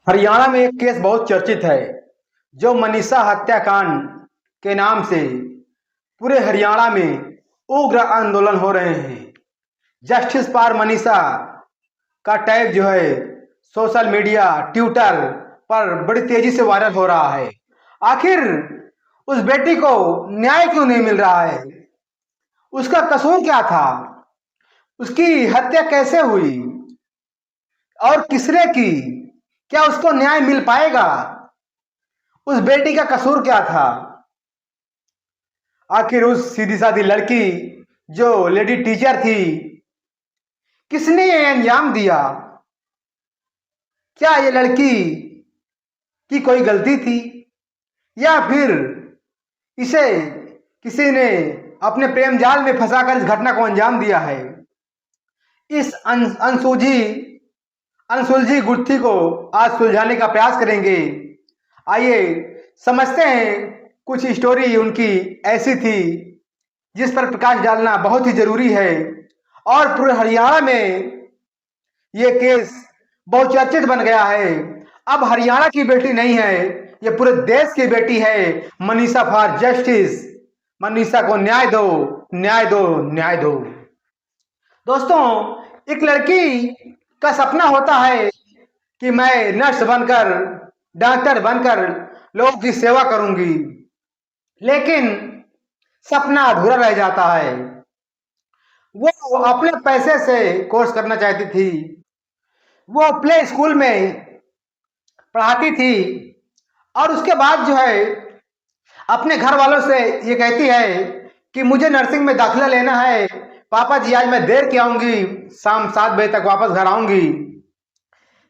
हरियाणा में एक केस बहुत चर्चित है जो मनीषा हत्याकांड के नाम से पूरे हरियाणा में उग्र आंदोलन हो रहे हैं। जस्टिस फॉर मनीषा का टैग जो है सोशल मीडिया ट्विटर पर बड़ी तेजी से वायरल हो रहा है। आखिर उस बेटी को न्याय क्यों नहीं मिल रहा है? उसका कसूर क्या था? उसकी हत्या कैसे हुई और किसने की? क्या उसको न्याय मिल पाएगा? उस बेटी का कसूर क्या था? आखिर उस सीधी सादी लड़की जो लेडी टीचर थी, किसने ये अंजाम दिया? क्या ये लड़की की कोई गलती थी या फिर इसे किसी ने अपने प्रेम जाल में फंसाकर इस घटना को अंजाम दिया है? इस अनसुलझी गुत्थी को आज सुलझाने का प्रयास करेंगे। आइए समझते हैं। कुछ स्टोरी उनकी ऐसी थी जिस पर प्रकाश डालना बहुत ही जरूरी है। और पूरे हरियाणा में ये केस बहुत चर्चित बन गया है। अब हरियाणा की बेटी नहीं है, ये पूरे देश की बेटी है। Manisha for justice. मनीषा को न्याय दो, न्याय दो, न्याय दो। दोस्तों, एक लड़की का सपना होता है कि मैं नर्स बनकर, डॉक्टर बनकर लोगों की सेवा करूंगी, लेकिन सपना अधूरा रह जाता है। वो अपने पैसे से कोर्स करना चाहती थी। वो प्ले स्कूल में पढ़ाती थी और उसके बाद जो है अपने घर वालों से ये कहती है कि मुझे नर्सिंग में दाखिला लेना है। पापा जी, आज मैं देर के आऊंगी, शाम 7 बजे तक वापस घर आऊंगी।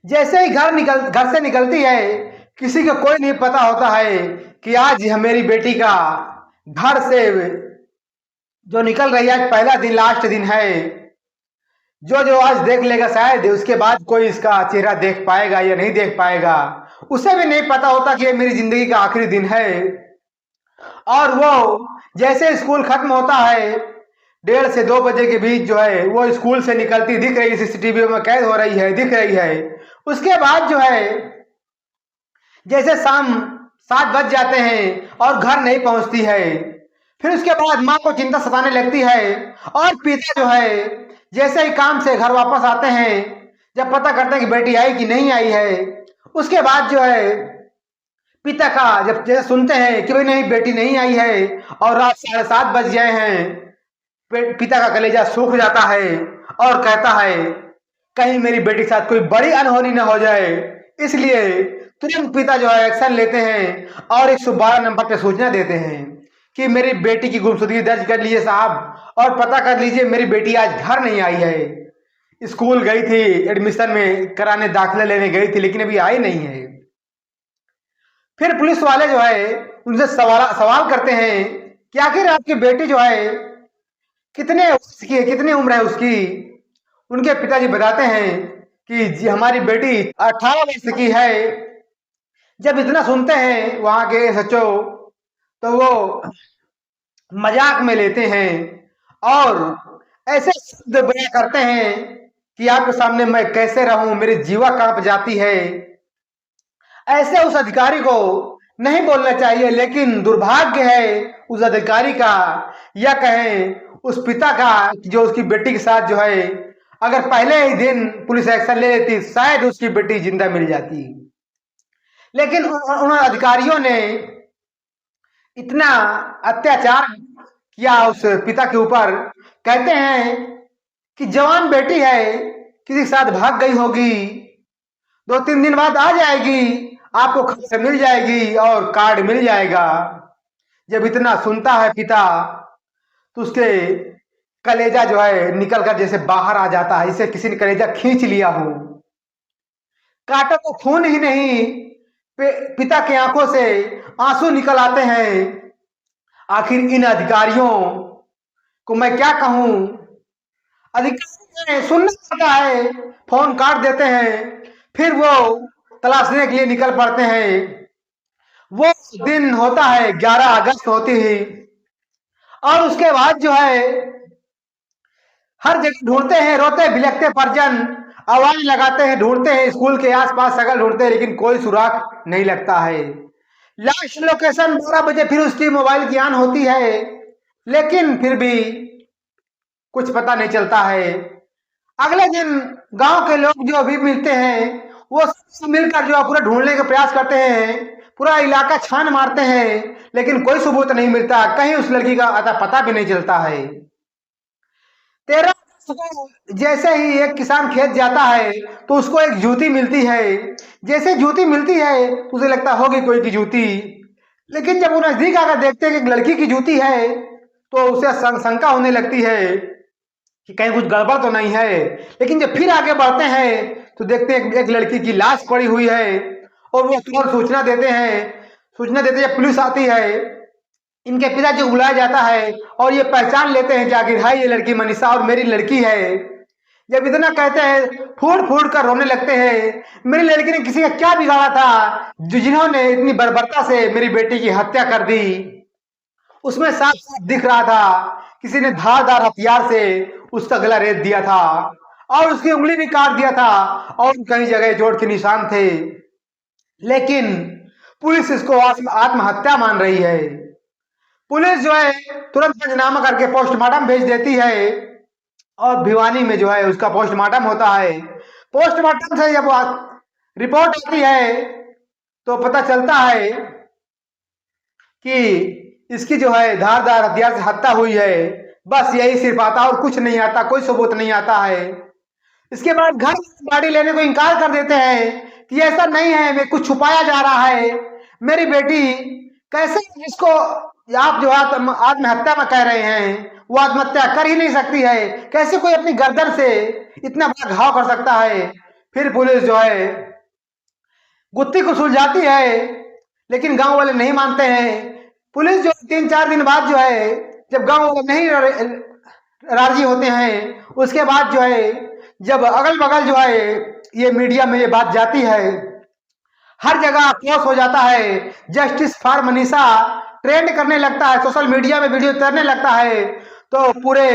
जैसे ही घर से निकलती है, किसी को कोई नहीं पता होता है कि आज मेरी बेटी का घर से जो निकल रही है, आज पहला दिन, लास्ट दिन है। जो जो आज देख लेगा, शायद उसके बाद कोई इसका चेहरा देख पाएगा या नहीं देख पाएगा। उसे भी नहीं पता होता कि ये मेरी जिंदगी का आखिरी दिन है। और वो जैसे स्कूल खत्म होता है, 1:30 से 2 बजे के बीच जो है वो स्कूल से निकलती दिख रही है, सीसीटीवी में कैद हो रही है, दिख रही है। उसके बाद जो है जैसे शाम 7 बज जाते हैं और घर नहीं पहुंचती है। फिर उसके बाद माँ को चिंता सताने लगती है और पिता जो है जैसे ही काम से घर वापस आते हैं, जब पता करते हैं कि बेटी आई कि नहीं आई है, उसके बाद जो है पिता का जब जैसे सुनते हैं कि भाई नहीं, बेटी नहीं आई है और रात 7:30 बज गए हैं, पिता का कलेजा सूख जाता है और कहता है कहीं मेरी बेटी के साथ कोई बड़ी अनहोनी न हो जाए। इसलिए तुरंत पिता जो है एक्शन लेते हैं और 112 नंबर पे सूचना देते हैं कि मेरी बेटी की गुमशुदगी दर्ज कर लीजिए साहब, और पता कर लीजिए मेरी बेटी आज घर नहीं आई है। स्कूल गई थी, एडमिशन में कराने, दाखिला लेने गई थी, लेकिन अभी आई नहीं है। फिर पुलिस वाले जो है उनसे सवाल करते हैं कि आखिर आपकी बेटी जो है कितने उसकी है, कितनी उम्र है उसकी? उनके पिताजी बताते हैं कि जी हमारी बेटी 18 वर्ष की है। जब इतना सुनते हैं वहां के एसएचओ, तो वो मजाक में लेते हैं और ऐसे शब्द बयां करते हैं कि आपके सामने मैं कैसे रहूं, मेरी जीवा कांप जाती है। ऐसे उस अधिकारी को नहीं बोलना चाहिए, लेकिन दुर्भाग्य है उस अधिकारी का, या कहें उस पिता का, जो उसकी बेटी के साथ जो है अगर पहले ही दिन पुलिस एक्शन ले लेती, शायद उसकी बेटी जिंदा मिल जाती। लेकिन उन अधिकारियों ने इतना अत्याचार किया उस पिता के ऊपर। कहते हैं कि जवान बेटी है, किसी के साथ भाग गई होगी, 2-3 दिन बाद आ जाएगी, आपको खबर मिल जाएगी और कार्ड मिल जाएगा। जब इतना सुनता है पिता, तो उसके कलेजा जो है निकल कर जैसे बाहर आ जाता है, इसे किसी ने कलेजा खींच लिया हो। काटा तो खून ही नहीं, पिता की आंखों से आंसू निकल आते हैं। आखिर इन अधिकारियों को मैं क्या कहूं? अधिकारी सुनना पड़ता है, फोन काट देते हैं, फिर वो तलाशने के लिए निकल पड़ते हैं। वो दिन होता है 11 अगस्त होती ही, और उसके बाद जो है हर जगह ढूंढते हैं, रोते बिलखते परिजन, आवाज लगाते हैं, ढूंढते हैं, स्कूल के आसपास सगल ढूंढते हैं, लेकिन कोई सुराग नहीं लगता है। लास्ट लोकेशन 12 बजे फिर उसकी मोबाइल की ऑन होती है, लेकिन फिर भी कुछ पता नहीं चलता है। अगले दिन गांव के लोग जो अभी मिलते हैं, वो सब मिलकर जो है पूरा ढूंढने का प्रयास करते हैं, पूरा इलाका छान मारते हैं, लेकिन कोई सबूत नहीं मिलता, कहीं उस लड़की का अता पता भी नहीं चलता है। 13 को जैसे ही एक किसान खेत जाता है तो उसको एक जूती मिलती है। जैसे जूती मिलती है तो उसे लगता होगी कोई की जूती, लेकिन जब वो नजदीक आकर देखते हैं कि एक लड़की की जूती है तो उसे शंका होने लगती है कि कहीं कुछ गड़बड़ तो नहीं है। लेकिन जब फिर आगे बढ़ते हैं तो देखते हैं एक लड़की की लाश पड़ी हुई है, और वो तुरंत सूचना देते हैं। सूचना देते जब पुलिस आती है, इनके पिताजी को बुलाया जाता है और ये पहचान लेते हैं कि आखिर है ये लड़की मनीषा और मेरी लड़की है। जब इतना कहते हैं फूट फूट कर रोने लगते हैं, मेरी लड़की ने किसी का क्या बिगाड़ा था जिन्होंने इतनी बर्बरता से मेरी बेटी की हत्या कर दी। उसमें साफ साफ दिख रहा था किसी ने धारदार हथियार से उसका गला रेत दिया था और उसकी उंगली भी काट दिया था, और कई जगह चोट के निशान थे। लेकिन पुलिस इसको आत्महत्या मान रही है। पुलिस जो है तुरंत पंचनामा करके पोस्टमार्टम भेज देती है, और भिवानी में जो है उसका पोस्टमार्टम होता है। पोस्टमार्टम से जब रिपोर्ट आती है तो पता चलता है कि इसकी जो है धारदार हथियार से हत्या हुई है। बस यही सिर्फ आता, और कुछ नहीं आता, कोई सबूत नहीं आता है। इसके बाद घर गाड़ी लेने को इनकार कर देते हैं कि ऐसा नहीं है, मैं कुछ छुपाया जा रहा है। मेरी बेटी कैसे, जिसको आप जो आत्महत्या में कह रहे हैं, वो आत्महत्या कर ही नहीं सकती है, कैसे कोई अपनी गर्दन से इतना बड़ा घाव कर सकता है। फिर पुलिस जो है गुत्थी को सुलझाती है, लेकिन गांव वाले नहीं मानते हैं। पुलिस जो 3-4 दिन बाद जो है, जब गांव वाले नहीं राजी होते हैं, उसके बाद जो है जब अगल बगल जो है ये मीडिया में ये बात जाती है, हर जगह अफसोस हो जाता है, जस्टिस फॉर मनीषा ट्रेंड करने लगता है, सोशल मीडिया में वीडियो तैरने लगता है, तो पूरे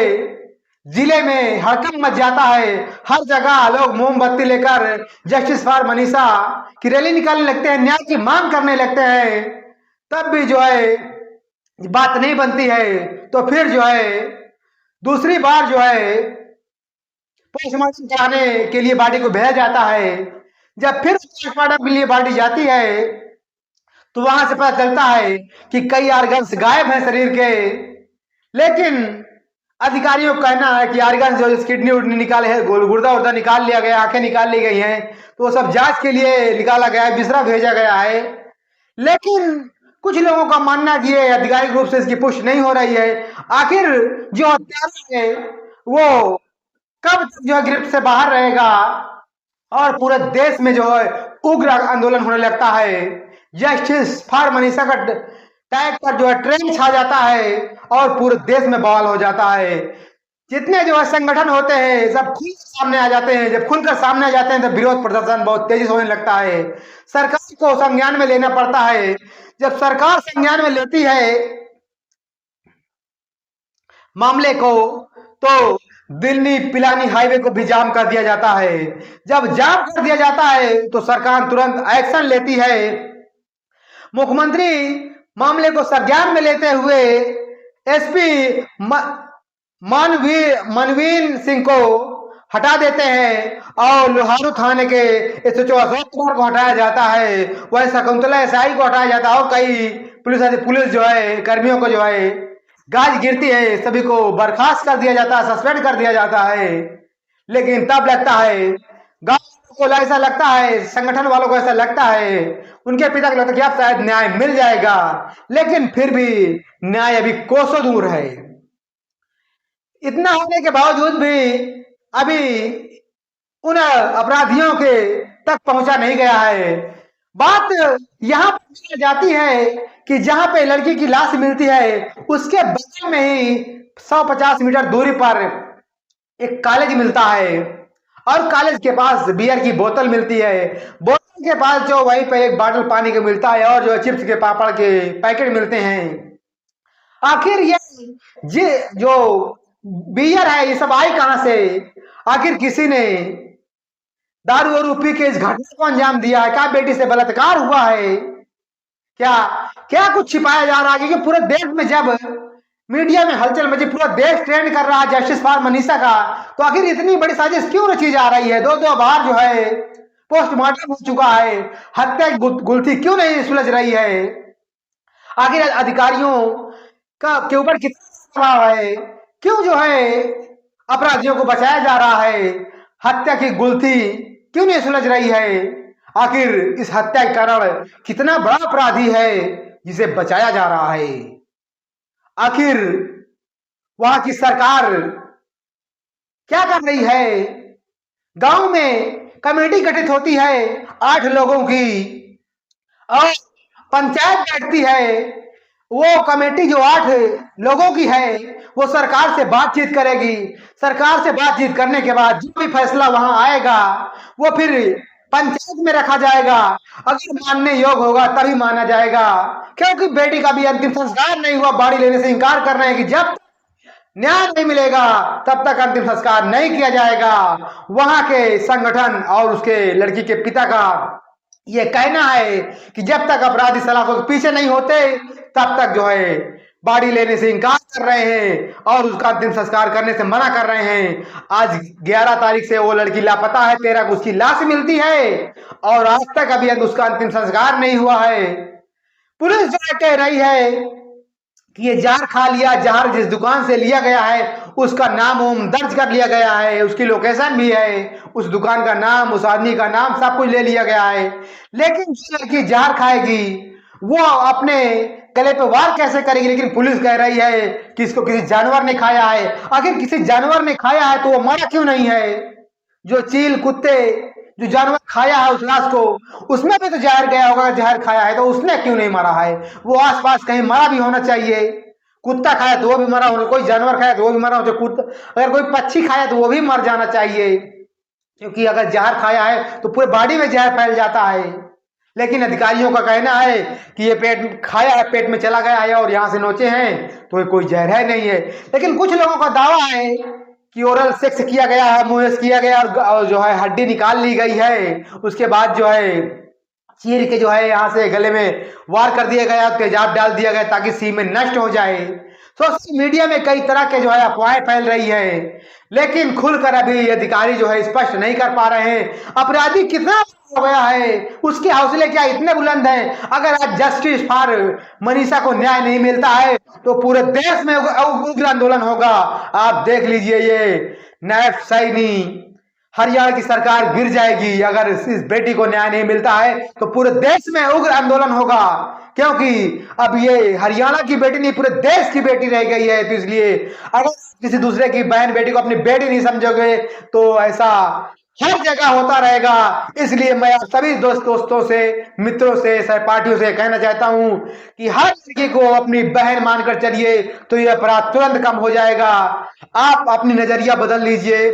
जिले में हड़कंप मच जाता है। हर जगह लोग मोमबत्ती लेकर जस्टिस फॉर मनीषा की रैली निकालने लगते हैं, न्याय की मांग करने लगते हैं। तब भी जो है बात नहीं बनती है, तो फिर जो है दूसरी बार जो है पोस्टमार्टम कराने के लिए बॉडी को भेजा जाता है। जब फिर पोस्टमार्टम के लिए बॉडी जाती है तो वहां से पता चलता है कि कई ऑर्गन्स गायब हैं शरीर के, लेकिन अधिकारियों का कहना है कि ऑर्गन जो किडनी उडनी निकाले हैं, गुर्दा उर्दा निकाल लिया गया, आंखें निकाल ली गई हैं, तो वो सब जांच के लिए निकाला गया है, बिसरा भेजा गया है। लेकिन कुछ लोगों का मानना है कि ये आधिकारिक रूप से इसकी पुष्टि नहीं हो रही है। आखिर जो हत्यारा है वो कब तक जो है गिरफ्त से बाहर रहेगा, और पूरे देश में जो है उग्र आंदोलन होने लगता है। जस्टिस फॉर मनीषा का टैग पर जो है ट्रेंड छा जाता है और पूरे देश में बवाल हो जाता है। जितने जो है संगठन होते हैं सब खुल सामने आ जाते हैं। जब खुलकर सामने आ जाते हैं तो विरोध प्रदर्शन बहुत तेजी से होने लगता है। सरकार को संज्ञान में लेना पड़ता है। जब सरकार संज्ञान में लेती है मामले को, तो दिल्ली पिलानी हाईवे को भी जाम कर दिया जाता है। जब जाम कर दिया जाता है तो सरकार तुरंत एक्शन लेती है। मुख्यमंत्री मामले को संज्ञान में लेते हुए एसपी मनवीर सिंह को हटा देते हैं और लोहारू थाने के SHO अशोक कुमार को हटाया जाता है। वह शकुंतला एसआई को हटाया जाता है और कई पुलिस जो है कर्मियों को जो है गाज गिरती है, सभी को बर्खास्त कर दिया जाता है, सस्पेंड कर दिया जाता है। लेकिन तब लगता है गांव को ऐसा लगता है, संगठन वालों को ऐसा लगता है, उनके पिता को लगता है कि अब शायद न्याय मिल जाएगा, लेकिन फिर भी न्याय अभी कोसों दूर है। इतना होने के बावजूद भी अभी उन अपराधियों के तक पहुंचा नहीं गया है। बात यहां पर जाती है कि जहां पे लड़की की लाश मिलती है उसके बगल में ही 150 मीटर दूरी पर एक कॉलेज मिलता है, और कॉलेज के पास बियर की बोतल मिलती है। बोतल के पास जो वहीं पे एक बॉटल पानी का मिलता है और जो चिप्स के पापड़ के पैकेट मिलते हैं। आखिर ये जो बियर है, ये सब आई कहां से? आखिर किसी ने दारू वारू पी के इस घटना को अंजाम दिया है? क्या बेटी से बलात्कार हुआ है? क्या क्या कुछ छिपाया जा रहा है? क्योंकि पूरे देश में जब मीडिया में हलचल मची, पूरा देश ट्रेंड कर रहा है जस्टिस फॉर मनीषा का, तो आखिर इतनी बड़ी साजिश क्यों रची जा रही है? दो दो बार जो है पोस्टमार्टम हो चुका है, हत्या की गुत्थी क्यों नहीं सुलझ रही है? आखिर अधिकारियों का के ऊपर कितना दबाव है? क्यों जो है अपराधियों को बचाया जा रहा है? हत्या की गुत्थी क्यों नहीं सुलझ रही है? आखिर इस हत्या के कारण कितना बड़ा अपराधी है जिसे बचाया जा रहा है? आखिर वहां की सरकार क्या कर रही है? गांव में कमेटी गठित होती है 8 लोगों की और पंचायत बैठती है। वो कमेटी जो 8 लोगों की है वो सरकार से बातचीत करेगी। सरकार से बातचीत करने के बाद जो भी फैसला वहां आएगा वो फिर पंचायत में रखा जाएगा। अगर मानने योग्य होगा तभी माना जाएगा, क्योंकि बेटी का भी अंतिम संस्कार नहीं हुआ। बाड़ी लेने से इनकार कर रहे हैं कि जब न्याय नहीं मिलेगा तब तक अंतिम संस्कार नहीं किया जाएगा। वहां के संगठन और उसके लड़की के पिता का यह कहना है कि जब तक अपराधी सलाखों के पीछे नहीं होते तब तक जो है बाड़ी लेने से इनकार कर रहे हैं और उसका अंतिम संस्कार करने से मना कर रहे हैं। आज 11 तारीख से वो लड़की लापता है, 13 को उसकी लाश मिलती है और आज तक अभी उसका अंतिम संस्कार नहीं हुआ है। पुलिस जो कह रही है कि ये जार खा लिया, जार जिस दुकान से लिया गया है उसका नाम उम दर्ज कर लिया गया है, उसकी लोकेशन भी है, उस दुकान का नाम, उस आदमी का नाम, सब कुछ ले लिया गया है। लेकिन जो लड़की जार खाएगी वो अपने गले पे वार कैसे करेगी? लेकिन पुलिस कह रही है कि इसको किसी जानवर ने खाया है। आखिर किसी जानवर ने खाया है तो वो मरा क्यों नहीं है? जो चील कुत्ते जो जानवर खाया है उस लाश को, उसमें भी तो जहर गया होगा। जहर खाया है तो उसने क्यों नहीं मरा है? वो आसपास कहीं मरा भी होना चाहिए। कुत्ता खाया तो वो भी मरा होना, कोई जानवर खाया तो वो भी मरा होना। कुत्ता अगर कोई पक्षी खाया तो वो भी मर जाना चाहिए, क्योंकि अगर जहर खाया है तो पूरे बॉडी में जहर फैल जाता है। लेकिन अधिकारियों का कहना है कि ये पेट खाया है, पेट में चला गया है और यहाँ से नोचे हैं तो कोई जहर है नहीं है। लेकिन कुछ लोगों का दावा है कि ओरल सेक्स किया गया है, मुंह किया गया और जो है हड्डी निकाल ली गई है। उसके बाद जो है चीर के जो है यहाँ से गले में वार कर दिया गया, तेजाब डाल दिया गया ताकि सीमेंट नष्ट हो जाए। सोशल मीडिया में कई तरह के जो है अफवाहें फैल रही है, लेकिन खुलकर अभी अधिकारी जो है स्पष्ट नहीं कर पा रहे हैं अपराधी कितना हो गया है, उसके हौसले क्या इतने बुलंद हैं। अगर आज जस्टिस फॉर मनीषा को न्याय नहीं मिलता है तो पूरे देश में उग्र आंदोलन होगा। आप देख लीजिए, ये नायब सैनी हरियाणा की सरकार गिर जाएगी अगर इस बेटी को न्याय नहीं मिलता है तो पूरे देश में उग्र आंदोलन होगा। क्योंकि अब ये हरियाणा की बेटी नहीं, पूरे देश की बेटी रह गई है। तो इसलिए अगर किसी दूसरे की बहन बेटी को अपनी बेटी नहीं समझोगे तो ऐसा हर जगह होता रहेगा। इसलिए मैं आप सभी दोस्तों से, मित्रों से, सहपाठियों से कहना चाहता हूं कि हर लड़की को अपनी बहन मानकर चलिए तो यह अपराध तुरंत कम हो जाएगा। आप अपनी नजरिया बदल लीजिए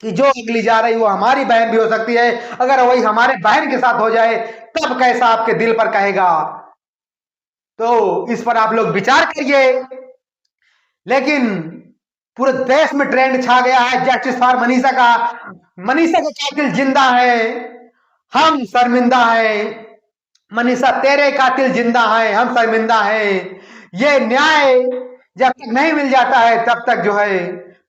कि जो अगली जा रही वो हमारी बहन भी हो सकती है। अगर वही हमारे बहन के साथ हो जाए तब कैसा आपके दिल पर कहेगा? तो इस पर आप लोग विचार करिए। लेकिन पूरे देश में ट्रेंड छा गया है जस्टिस फॉर मनीषा का। मनीषा का कातिल जिंदा है, हम शर्मिंदा है। मनीषा तेरे कातिल जिंदा है, हम शर्मिंदा है। ये न्याय जब तक नहीं मिल जाता है तब तक जो है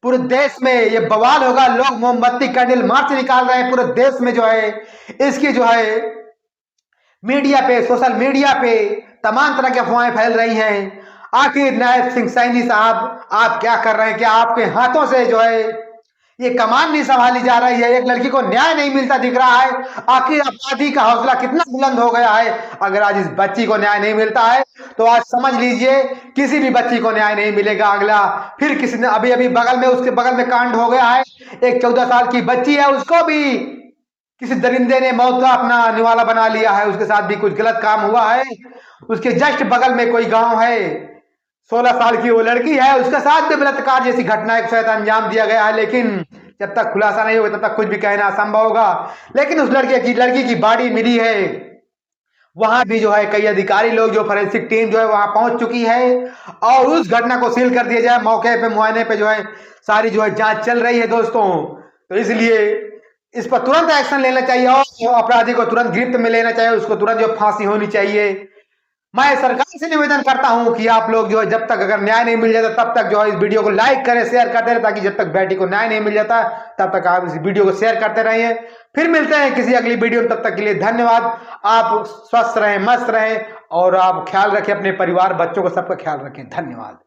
पूरे देश में ये बवाल होगा। लोग मोमबत्ती कैंडल मार्च निकाल रहे हैं पूरे देश में जो है। इसकी जो है मीडिया पे, सोशल मीडिया पे तमाम तरह की अफवाहें फैल रही हैं। आखिर नायब सिंह सैनी साहब आप क्या कर रहे हैं? क्या आपके हाथों से जो है ये कमान नहीं संभाली जा रही है? एक लड़की को न्याय नहीं मिलता दिख रहा है। आखिर अपराधी का हौसला कितना बुलंद हो गया है। अगर आज इस बच्ची को न्याय नहीं मिलता है तो आज समझ लीजिए किसी भी बच्ची को न्याय नहीं मिलेगा। अगला फिर किसी ने अभी बगल में, उसके बगल में कांड हो गया है। एक 14 साल की बच्ची है, उसको भी किसी दरिंदे ने मौत का अपना निवाला बना लिया है। उसके साथ भी कुछ गलत काम हुआ है। उसके जस्ट बगल में कोई गांव है, 16 साल की वो लड़की है, उसके साथ भी बलात्कार जैसी घटना के साथ अंजाम दिया गया है। लेकिन जब तक खुलासा नहीं होगा तब तक कुछ भी कहना असंभव होगा। लेकिन उस लड़की की बॉडी मिली है, वहां भी जो है कई अधिकारी लोग, जो फॉरेंसिक टीम जो है वहां पहुंच चुकी है और उस घटना को सील कर दिया जाए। मौके पे मुआयने पे जो है सारी जो है जांच चल रही है दोस्तों। तो इसलिए इस पर तुरंत एक्शन लेना चाहिए और अपराधी को तुरंत गिरफ्त में लेना चाहिए, उसको तुरंत जो फांसी होनी चाहिए। मैं सरकार से निवेदन करता हूं कि आप लोग जो है जब तक अगर न्याय नहीं मिल जाता तब तक जो है इस वीडियो को लाइक करें, शेयर करते रहे, ताकि जब तक बेटी को न्याय नहीं मिल जाता तब तक आप इस वीडियो को शेयर करते रहिए। फिर मिलते हैं किसी अगली वीडियो में, तब तक के लिए धन्यवाद। आप स्वस्थ रहें, मस्त रहें और आप ख्याल रखें अपने परिवार, बच्चों को सबका ख्याल रखें। धन्यवाद।